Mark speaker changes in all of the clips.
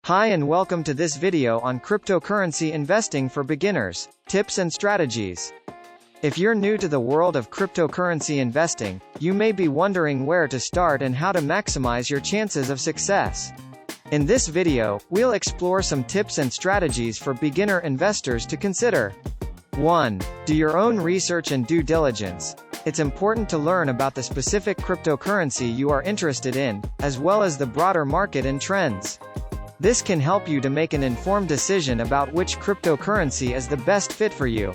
Speaker 1: Hi and welcome to this video on cryptocurrency investing for beginners, tips and strategies. If you're new to the world of cryptocurrency investing, you may be wondering where to start and how to maximize your chances of success. In this video, we'll explore some tips and strategies for beginner investors to consider. 1. Do your own research and due diligence. It's important to learn about the specific cryptocurrency you are interested in, as well as the broader market and trends. This can help you to make an informed decision about which cryptocurrency is the best fit for you.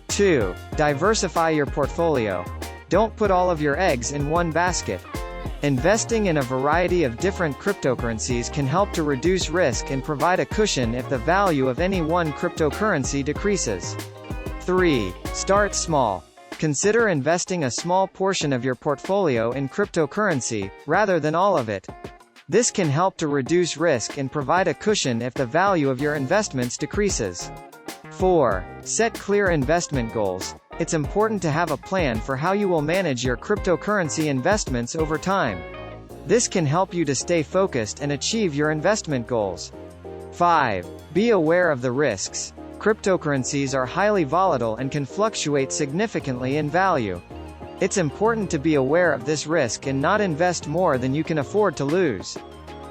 Speaker 1: 2. Diversify your portfolio. Don't put all of your eggs in one basket. Investing in a variety of different cryptocurrencies can help to reduce risk and provide a cushion if the value of any one cryptocurrency decreases. 3. Start small. Consider investing a small portion of your portfolio in cryptocurrency, rather than all of it. This can help to reduce risk and provide a cushion if the value of your investments decreases. 4. Set clear investment goals. It's important to have a plan for how you will manage your cryptocurrency investments over time. This can help you to stay focused and achieve your investment goals. 5. Be aware of the risks. Cryptocurrencies are highly volatile and can fluctuate significantly in value. It's important to be aware of this risk and not invest more than you can afford to lose.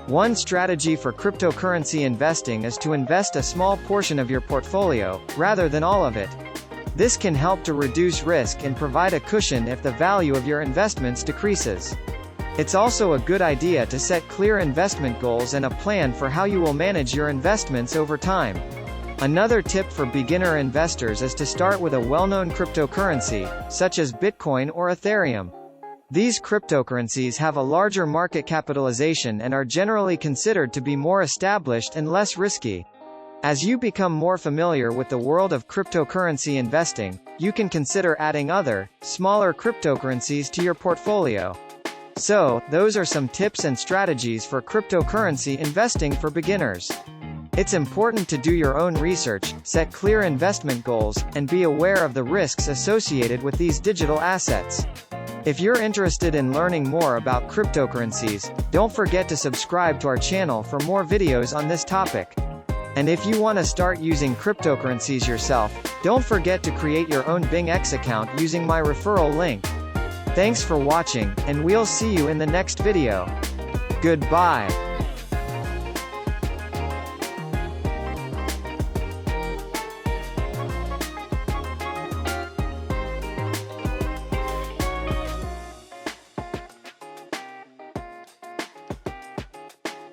Speaker 1: One strategy for cryptocurrency investing is to invest a small portion of your portfolio, rather than all of it. This can help to reduce risk and provide a cushion if the value of your investments decreases. It's also a good idea to set clear investment goals and a plan for how you will manage your investments over time. Another tip for beginner investors is to start with a well-known cryptocurrency, such as Bitcoin or Ethereum. These cryptocurrencies have a larger market capitalization and are generally considered to be more established and less risky. As you become more familiar with the world of cryptocurrency investing, you can consider adding other, smaller cryptocurrencies to your portfolio. So, those are some tips and strategies for cryptocurrency investing for beginners. It's important to do your own research, set clear investment goals, and be aware of the risks associated with these digital assets. If you're interested in learning more about cryptocurrencies, don't forget to subscribe to our channel for more videos on this topic. And if you want to start using cryptocurrencies yourself, don't forget to create your own BINGX account using my referral link. Thanks for watching, and we'll see you in the next video. Goodbye.